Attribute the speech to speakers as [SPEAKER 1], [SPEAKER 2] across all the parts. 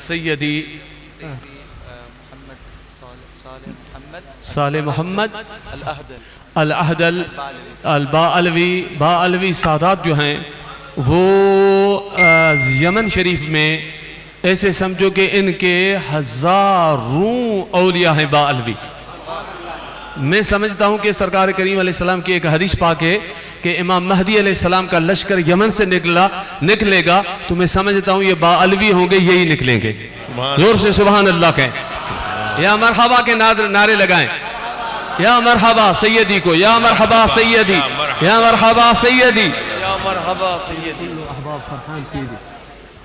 [SPEAKER 1] سیدی صالح محمد الاہدل الباءلوی سادات جو ہیں وہ یمن شریف میں ایسے سمجھو کہ ان کے ہزاروں اولیاء ہیں باءلوی. میں سمجھتا ہوں کہ سرکار کریم علیہ السلام کی ایک حدیث پاک ہے کہ امام مہدی علیہ السلام کا لشکر یمن سے نکلے گا تو میں سمجھتا ہوں یہ باءلوی ہوں گے, یہی نکلیں گے. زور سے سبحان اللہ کہیں, یا مرحبا کے نعرے لگائیں, یا مرحبا سیدی کو, یا مرحبا سیدی, یا مرحبا سیدی, یا مرحبا سیدی.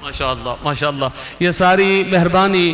[SPEAKER 1] ماشاءاللہ ماشاءاللہ. یہ ساری مہربانی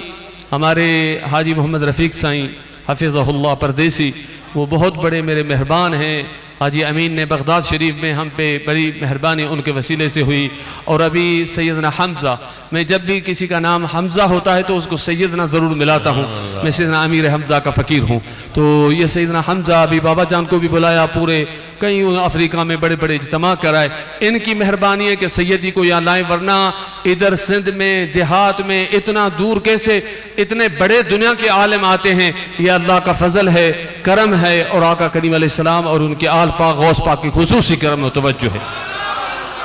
[SPEAKER 1] ہمارے حاجی محمد رفیق سائیں حفظہ اللہ پردیسی, وہ بہت بڑے میرے مہربان ہیں. حاجی امین نے بغداد شریف میں ہم پہ بڑی مہربانی ان کے وسیلے سے ہوئی. اور ابھی سیدنا حمزہ, میں جب بھی کسی کا نام حمزہ ہوتا ہے تو اس کو سیدنا ضرور ملاتا ہوں. میں سیدنا امیر حمزہ کا فقیر ہوں. تو یہ سیدنا حمزہ ابھی بابا جان کو بھی بلایا, پورے کئی افریقہ میں بڑے بڑے اجتماع کرائے. ان کی مہربانی ہے کہ سیدی کو یہاں لائیں, ورنہ ادھر سندھ میں دیہات میں اتنا دور کیسے اتنے بڑے دنیا کے عالم آتے ہیں. یہ اللہ کا فضل ہے, کرم ہے, اور آقا کریم علیہ السلام اور ان کے آل پاک غوث پاک کی خصوصی کرم و توجہ ہے.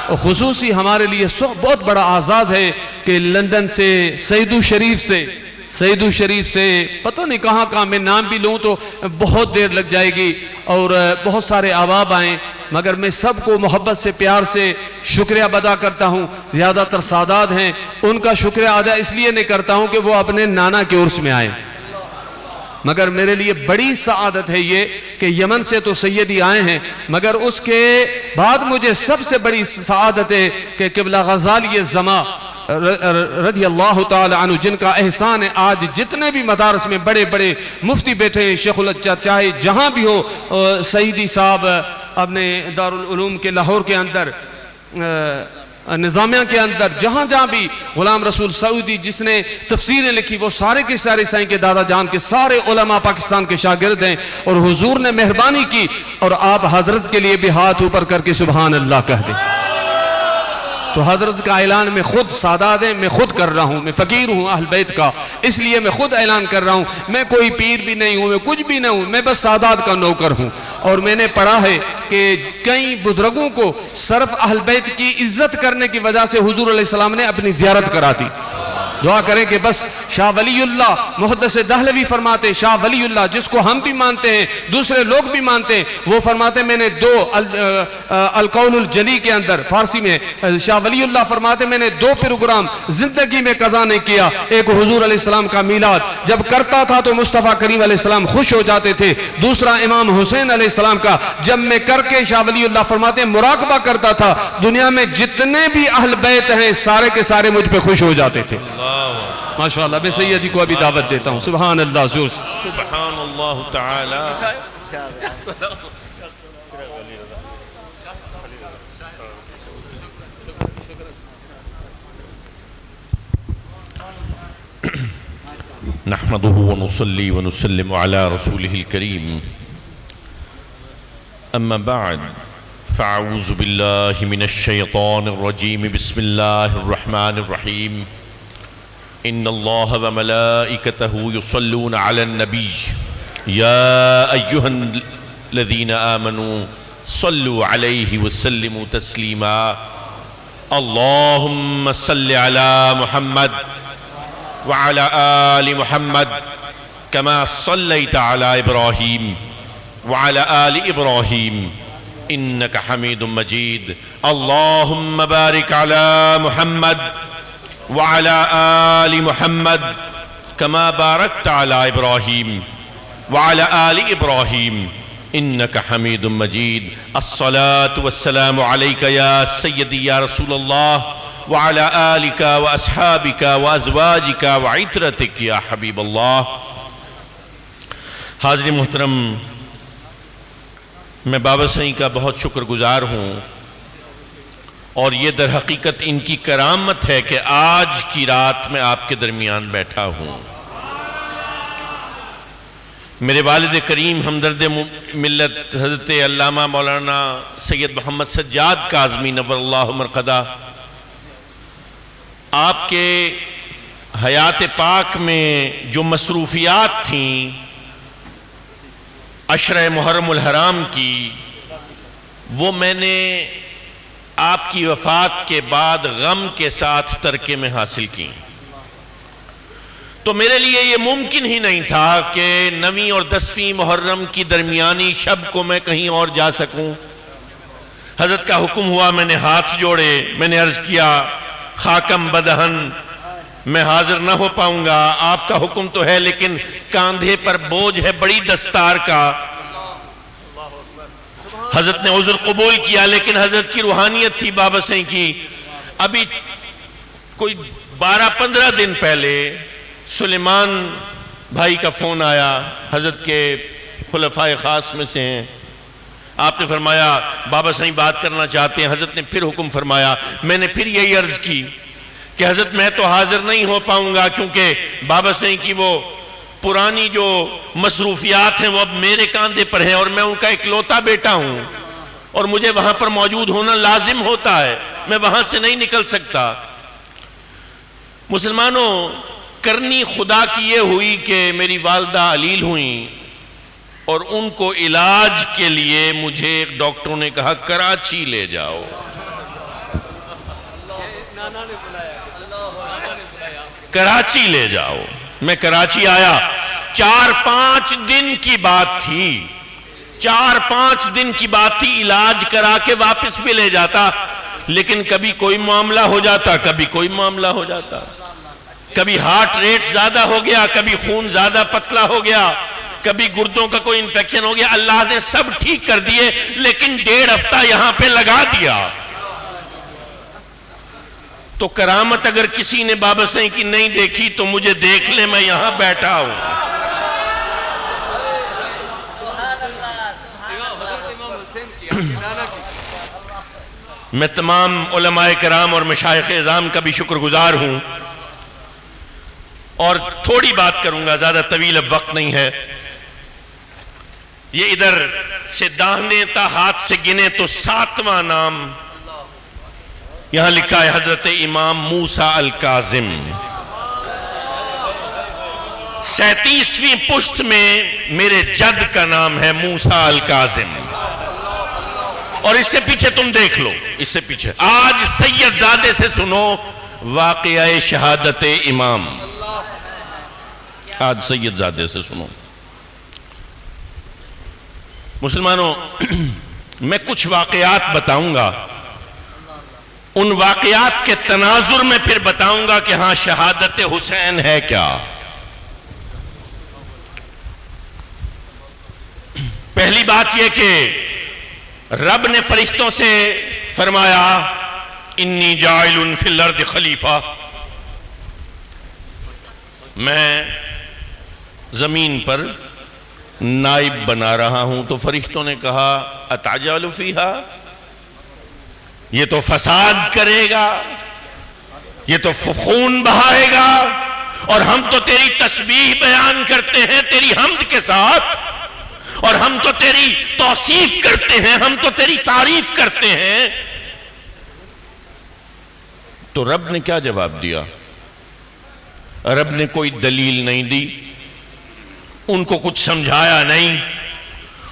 [SPEAKER 1] اور خصوصی ہمارے لیے بہت بڑا اعزاز ہے کہ لندن سے سیدو شریف سے پتہ نہیں کہاں میں نام بھی لوں تو بہت دیر لگ جائے گی, اور بہت سارے احباب آئیں, مگر میں سب کو محبت سے پیار سے شکریہ ادا کرتا ہوں. زیادہ تر سادات ہیں, ان کا شکریہ ادا اس لیے نہیں کرتا ہوں کہ وہ اپنے نانا کے عرس میں آئیں, مگر میرے لیے بڑی سعادت ہے یہ کہ یمن سے تو سیدی آئے ہیں, مگر اس کے بعد مجھے سب سے بڑی سعادت ہے کہ قبلہ غزالی زماں رضی اللہ تعالی عنہ, جن کا احسان ہے آج جتنے بھی مدارس میں بڑے بڑے مفتی بیٹھے ہیں, شیخ الچہ چاہے جہاں بھی ہو, سعیدی صاحب اپنے دارالعلوم کے لاہور کے اندر, نظامیہ کے اندر, جہاں بھی, غلام رسول سعودی جس نے تفسیریں لکھی, وہ سارے کے سارے سائیں کے دادا جان کے سارے علماء پاکستان کے شاگرد ہیں. اور حضور نے مہربانی کی, اور آپ حضرت کے لیے بھی ہاتھ اوپر کر کے سبحان اللہ کہہ دیں. تو حضرت کا اعلان میں خود سادات ہیں, میں خود کر رہا ہوں, میں فقیر ہوں اہل بیت کا, اس لیے میں خود اعلان کر رہا ہوں. میں کوئی پیر بھی نہیں ہوں, میں کچھ بھی نہیں ہوں, میں بس سادات کا نوکر ہوں. اور میں نے پڑھا ہے کہ کئی بزرگوں کو صرف اہل بیت کی عزت کرنے کی وجہ سے حضور علیہ السلام نے اپنی زیارت کرا دی. دعا کریں کہ بس شاہ ولی اللہ محدث دہلوی فرماتے, شاہ ولی اللہ جس کو ہم بھی مانتے ہیں, دوسرے لوگ بھی مانتے ہیں, وہ فرماتے میں نے القول الجلی کے اندر فارسی میں شاہ ولی اللہ فرماتے میں نے 2 پروگرام زندگی میں قضا نہیں کیا. ایک حضور علیہ السلام کا میلاد جب کرتا تھا تو مصطفیٰ کریم علیہ السلام خوش ہو جاتے تھے. دوسرا امام حسین علیہ السلام کا جب میں کر کے, شاہ ولی اللہ فرماتے مراقبہ کرتا تھا, دنیا میں جتنے بھی اہل بیت ہیں سارے کے سارے مجھ پہ خوش ہو جاتے تھے. ماشاءاللہ. میں سیدی کو ابھی دعوت دیتا ہوں. سبحان اللہ, زور سے
[SPEAKER 2] سبحان اللہ تعالی. نحمده ونصلي ونسلم على رسوله الكريم. اما بعد فاعوذ بالله من الشيطان الرجيم. بسم الله الرحمن الرحيم. ان الله وملائكته يصلون على النبي يا ايها الذين امنوا صلوا عليه وسلموا تسليما. اللهم صل على محمد وعلى آل محمد كما صليت على إبراهيم وعلى آل إبراهيم إنك حميد مجيد. اللهم بارك على محمد وعلى آل محمد كما باركت على إبراهيم وعلى آل إبراهيم إنك حميد مجيد. الصلاة والسلام عليك يا سيدي يا رسول الله وعلى آلك وأصحابك وأزواجك وعترتك يا حبيب الله. حاضرین محترم, میں بابا سائیں کا بہت شکر گزار ہوں, اور یہ در حقیقت ان کی کرامت ہے کہ آج کی رات میں آپ کے درمیان بیٹھا ہوں. میرے والد کریم ہمدرد ملت حضرت علامہ مولانا سید محمد سجاد کاظمی نور اللہ مرقدہ, آپ کے حیات پاک میں جو مصروفیات تھیں عشرہ محرم الحرام کی، وہ میں نے آپ کی وفات کے بعد غم کے ساتھ ترکے میں حاصل کی. تو میرے لیے یہ ممکن ہی نہیں تھا کہ 9ویں اور 10ویں محرم کی درمیانی شب کو میں کہیں اور جا سکوں. حضرت کا حکم ہوا، میں نے ہاتھ جوڑے، میں نے عرض کیا خاکم بدہن، میں حاضر نہ ہو پاؤں گا، آپ کا حکم تو ہے لیکن کاندھے پر بوجھ ہے بڑی دستار کا. حضرت نے عذر قبول کیا، لیکن حضرت کی روحانیت تھی بابا سائیں کی. ابھی کوئی 12-15 دن پہلے سلیمان بھائی کا فون آیا، حضرت کے خلفائے خاص میں سے ہیں. آپ نے فرمایا بابا سائیں بات کرنا چاہتے ہیں. حضرت نے پھر حکم فرمایا. میں نے پھر یہی عرض کی کہ حضرت میں تو حاضر نہیں ہو پاؤں گا، کیونکہ بابا سائیں کی وہ پرانی جو مصروفیات ہیں وہ اب میرے کاندھے پر ہیں، اور میں ان کا اکلوتا بیٹا ہوں، اور مجھے وہاں پر موجود ہونا لازم ہوتا ہے، میں وہاں سے نہیں نکل سکتا. مسلمانوں، کرنی خدا کی یہ ہوئی کہ میری والدہ علیل ہوئیں، اور ان کو علاج کے لیے مجھے ایک ڈاکٹروں نے کہا کراچی لے جاؤ. کراچی لے جاؤ. میں کراچی آیا. 4-5 دن کی بات تھی، 4-5 دن کی بات تھی. علاج کرا کے واپس بھی لے جاتا، لیکن کبھی کوئی معاملہ ہو جاتا، کبھی کوئی معاملہ ہو جاتا. کبھی ہارٹ ریٹ زیادہ ہو گیا، کبھی خون زیادہ پتلا ہو گیا، کبھی گردوں کا کوئی انفیکشن ہو گیا. اللہ نے سب ٹھیک کر دیے، لیکن 1.5 ہفتہ یہاں پہ لگا دیا. تو کرامت اگر کسی نے بابا سائیں کی نہیں دیکھی تو مجھے دیکھ لے، میں یہاں بیٹھا ہوں. میں تمام علماء کرام اور مشائخ اعظام کا بھی شکر گزار ہوں. اور تھوڑی بات کروں گا، زیادہ طویل اب وقت نہیں ہے. یہ ادھر سے داہنے تا ہاتھ سے گنے تو 7واں نام یہاں لکھا ہے، حضرت امام موسیٰ الکاظم. 37ویں پشت میں میرے جد کا نام ہے موسیٰ الکاظم. اور اس سے پیچھے تم دیکھ لو، اس سے پیچھے آج سید زادے سے سنو واقعہ شہادت امام. آج سید زادے سے سنو. مسلمانوں، میں کچھ واقعات بتاؤں گا، ان واقعات کے تناظر میں پھر بتاؤں گا کہ ہاں شہادت حسین ہے کیا. پہلی بات یہ کہ رب نے فرشتوں سے فرمایا انی جاعل فی الارض خلیفہ، میں زمین پر نائب بنا رہا ہوں. تو فرشتوں نے کہا اتجعل فیہا، یہ تو فساد کرے گا، یہ تو خون بہائے گا، اور ہم تو تیری تسبیح بیان کرتے ہیں تیری حمد کے ساتھ، اور ہم تو تیری توصیف کرتے ہیں، ہم تو تیری تعریف کرتے ہیں. تو رب نے کیا جواب دیا؟ رب نے کوئی دلیل نہیں دی، ان کو کچھ سمجھایا نہیں،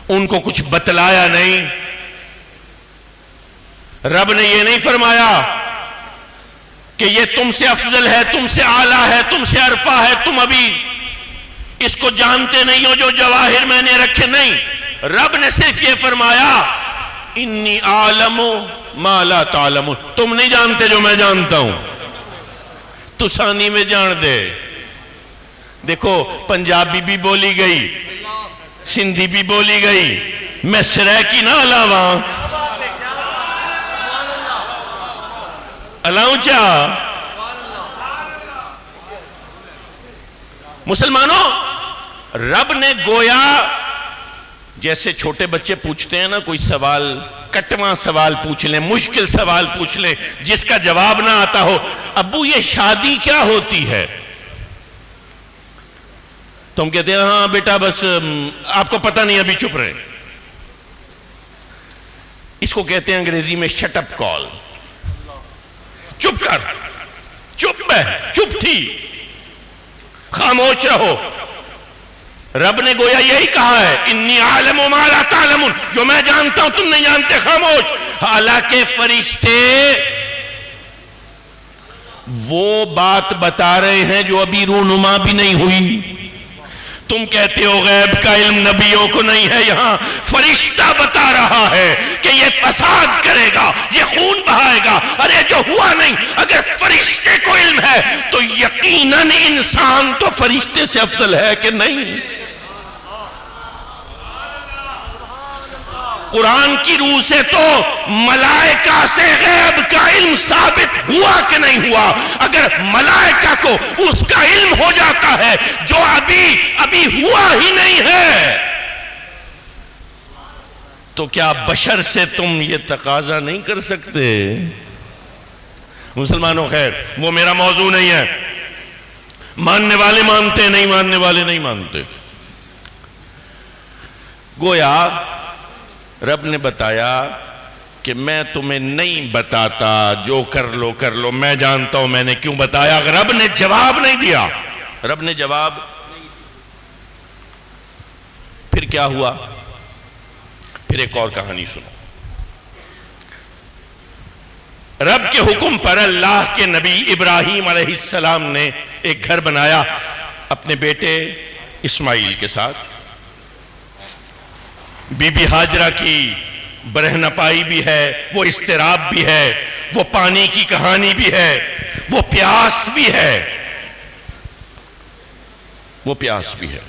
[SPEAKER 2] ان کو کچھ بتلایا نہیں. رب نے یہ نہیں فرمایا کہ یہ تم سے افضل ہے، تم سے اعلیٰ ہے، تم سے عرفہ ہے، تم ابھی اس کو جانتے نہیں ہو جو جواہر میں نے رکھے. نہیں، رب نے صرف یہ فرمایا انی اعلم ما لا تعلمون، تم نہیں جانتے جو میں جانتا ہوں، تسانی میں جان دے. دیکھو پنجابی بھی بولی گئی، سندھی بھی بولی گئی، میں سریکی نہ علاوہ علاؤں چاہ. مسلمانوں، رب نے گویا جیسے چھوٹے بچے پوچھتے ہیں نا کوئی سوال، کٹواں سوال پوچھ لیں، مشکل سوال پوچھ لیں جس کا جواب نہ آتا ہو، ابو یہ شادی کیا ہوتی ہے؟ تو ہم کہتے ہیں ہاں بیٹا بس آپ کو پتہ نہیں، ابھی چپ رہے. اس کو کہتے ہیں انگریزی میں شٹ اپ کال. چپ کر، چپ ہے، چپ تھی. خاموش رہو. رب نے گویا یہی کہا ہے انی عالم ما لا تعلمون، جو میں جانتا ہوں تم نہیں جانتے، خاموش. حالانکہ فرشتے وہ بات بتا رہے ہیں جو ابھی رونما بھی نہیں ہوئی. تم کہتے ہو غیب کا علم نبیوں کو نہیں ہے، یہاں فرشتہ بتا رہا ہے کہ یہ فساد کرے گا، یہ خون بہائے گا. ارے جو ہوا نہیں، اگر فرشتے کو علم ہے تو یقیناً انسان تو فرشتے سے افضل ہے کہ نہیں؟ قرآن کی روح سے تو ملائکہ سے غیب کا علم ثابت ہوا کہ نہیں ہوا. اگر ملائکہ کو اس کا علم ہو جاتا ہے جو ابھی ہوا ہی نہیں ہے، تو کیا بشر سے تم یہ تقاضا نہیں کر سکتے؟ مسلمانوں خیر، وہ میرا موضوع نہیں ہے. ماننے والے مانتے، نہیں ماننے والے نہیں مانتے. گویا رب نے بتایا کہ میں تمہیں نہیں بتاتا، جو کر لو، میں جانتا ہوں میں نے کیوں بتایا. رب نے جواب نہیں دیا. رب نے جواب، پھر کیا ہوا؟ پھر ایک اور کہانی سنو. رب کے حکم پر اللہ کے نبی ابراہیم علیہ السلام نے ایک گھر بنایا اپنے بیٹے اسماعیل کے ساتھ. بی بی ہاجرہ کی برہنپائی بھی ہے، وہ اضطراب بھی ہے، وہ پانی کی کہانی بھی ہے، وہ پیاس بھی ہے، وہ پیاس بھی ہے.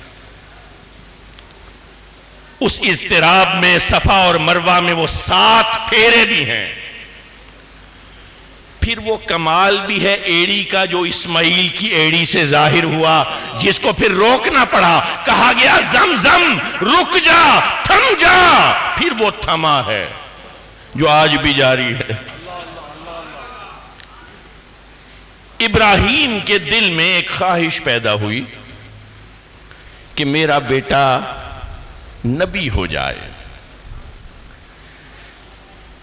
[SPEAKER 2] اس اضطراب میں صفا اور مروہ میں وہ 7 پھیرے بھی ہیں. پھر وہ کمال بھی ہے ایڑی کا جو اسماعیل کی ایڑی سے ظاہر ہوا، جس کو پھر روکنا پڑا. کہا گیا زمزم رک جا، تھم جا. پھر وہ تھما ہے جو آج بھی جاری ہے. ابراہیم کے دل میں ایک خواہش پیدا ہوئی کہ میرا بیٹا نبی ہو جائے.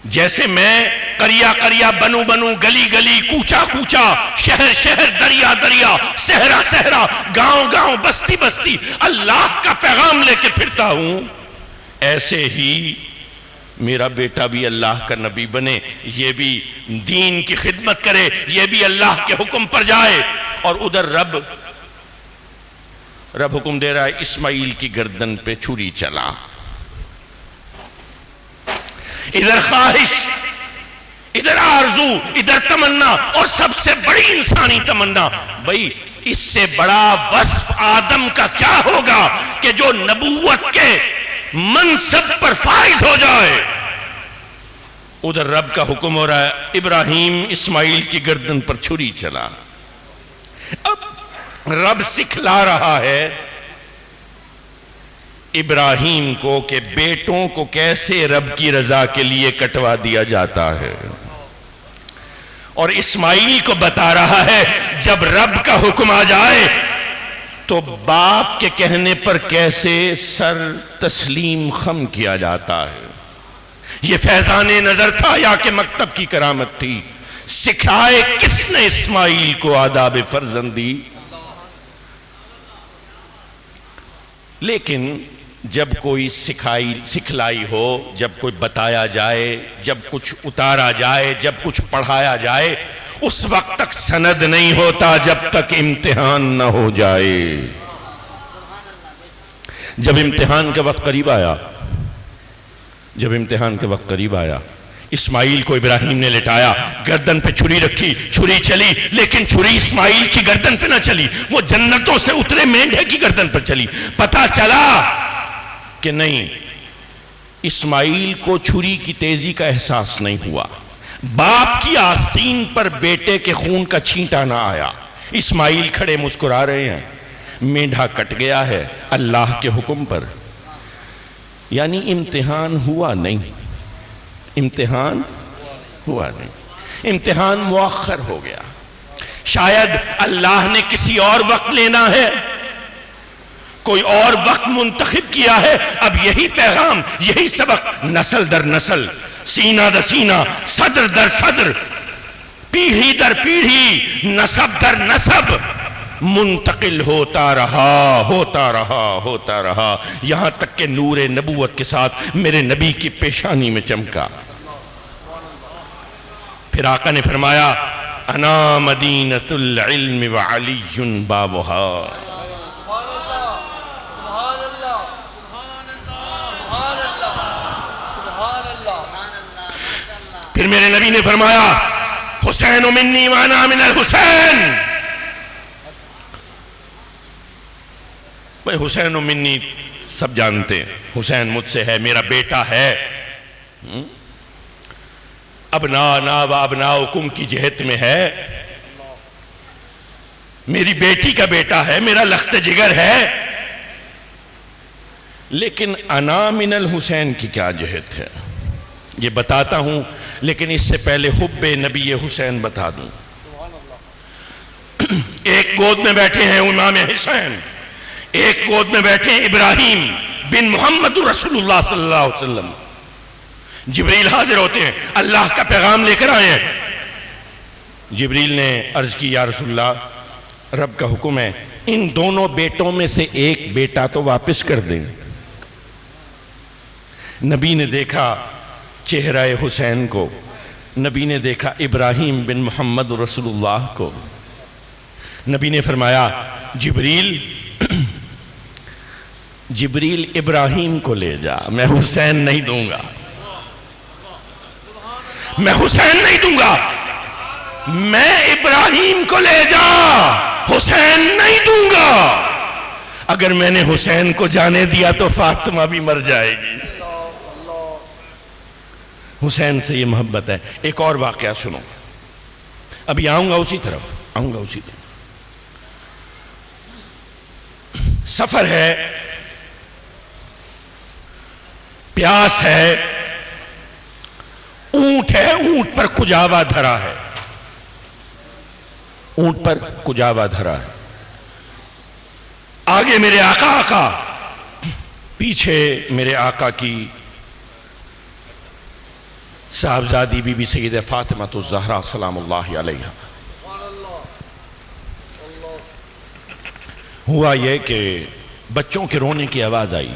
[SPEAKER 2] جیسے میں قریہ بنو گلی گلی، کوچا کوچا، شہر شہر، دریا دریا، صحرا صحرا، گاؤں گاؤں، بستی بستی اللہ کا پیغام لے کے پھرتا ہوں، ایسے ہی میرا بیٹا بھی اللہ کا نبی بنے، یہ بھی دین کی خدمت کرے، یہ بھی اللہ کے حکم پر جائے. اور ادھر رب حکم دے رہا ہے اسماعیل کی گردن پہ چھری چلا. ادھر خواہش، ادھر آرزو، ادھر تمنا، اور سب سے بڑی انسانی تمنا. بھئی اس سے بڑا وصف آدم کا کیا ہوگا کہ جو نبوت کے منصب پر فائز ہو جائے. ادھر رب کا حکم ہو رہا ہے ابراہیم اسماعیل کی گردن پر چھری چلا. اب رب سکھلا رہا ہے ابراہیم کو کہ بیٹوں کو کیسے رب کی رضا کے لیے کٹوا دیا جاتا ہے، اور اسماعیل کو بتا رہا ہے جب رب کا حکم آ جائے تو باپ کے کہنے پر کیسے سر تسلیم خم کیا جاتا ہے. یہ فیضان نظر تھا یا کہ مکتب کی کرامت تھی؟ سکھائے کس نے اسماعیل کو آداب فرزندی؟ لیکن جب کوئی سکھلائی ہو، جب کوئی بتایا جائے، جب کچھ اتارا جائے، جب کچھ پڑھایا جائے، اس وقت تک سند نہیں ہوتا جب تک امتحان نہ ہو جائے. جب امتحان کا وقت قریب آیا، اسماعیل کو ابراہیم نے لٹایا، گردن پہ چھری رکھی، چھری چلی، لیکن چھری اسماعیل کی گردن پہ نہ چلی، وہ جنتوں سے اترے مینڈھے کی گردن پر چلی. پتہ چلا کہ نہیں، اسماعیل کو چھری کی تیزی کا احساس نہیں ہوا. باپ کی آستین پر بیٹے کے خون کا چھینٹا نہ آیا. اسماعیل کھڑے مسکرا رہے ہیں، مینڈھا کٹ گیا ہے اللہ کے حکم پر. یعنی امتحان ہوا نہیں، امتحان مؤخر ہو گیا. شاید اللہ نے کسی اور وقت لینا ہے، کوئی اور وقت منتخب کیا ہے. اب یہی پیغام، یہی سبق نسل در نسل، سینہ در سینہ، صدر در صدر، پیڑھی در پیڑھی، نسب در نسب منتقل ہوتا رہا یہاں تک کہ نور نبوت کے ساتھ میرے نبی کی پیشانی میں چمکا. پھر آقا نے فرمایا انا مدینۃ العلم وعلی بابها. پھر میرے نبی نے فرمایا حسین منی وانا من الحسین. بھئی حسین منی سب جانتے ہیں، حسین مجھ سے ہے، میرا بیٹا ہے. ابنانا و ابناؤکم کی جہت میں ہے، میری بیٹی کا بیٹا ہے، میرا لخت جگر ہے. لیکن انا من الحسین کی کیا جہت ہے یہ بتاتا ہوں، لیکن اس سے پہلے حب نبی حسین بتا دوں. ایک گود میں بیٹھے ہیں امام حسین، ایک گود میں بیٹھے ہیں ابراہیم بن محمد رسول اللہ صلی اللہ علیہ وسلم. جبریل حاضر ہوتے ہیں، اللہ کا پیغام لے کر آئے ہیں. جبریل نے عرض کی یا رسول اللہ رب کا حکم ہے ان دونوں بیٹوں میں سے ایک بیٹا تو واپس کر دیں. نبی نے دیکھا چہرہ حسین کو، نبی نے دیکھا ابراہیم بن محمد رسول اللہ کو. نبی نے فرمایا جبریل ابراہیم کو لے جا، میں حسین نہیں دوں گا، میں حسین نہیں دوں گا. میں ابراہیم کو لے جا، حسین نہیں دوں گا. اگر میں نے حسین کو جانے دیا تو فاطمہ بھی مر جائے گی. حسین سے یہ محبت ہے. ایک اور واقعہ سنو، ابھی آؤں گا اسی طرف. سفر ہے، پیاس ہے، اونٹ ہے، اونٹ پر کجاوا دھرا ہے، اونٹ پر کجاوا دھرا ہے. آگے میرے آقا، پیچھے میرے آقا کی صاحبزادی بی بی سیدہ فاطمہ الزہرا سلام اللہ علیہا. ہوا یہ کہ بچوں کے رونے کی آواز آئی.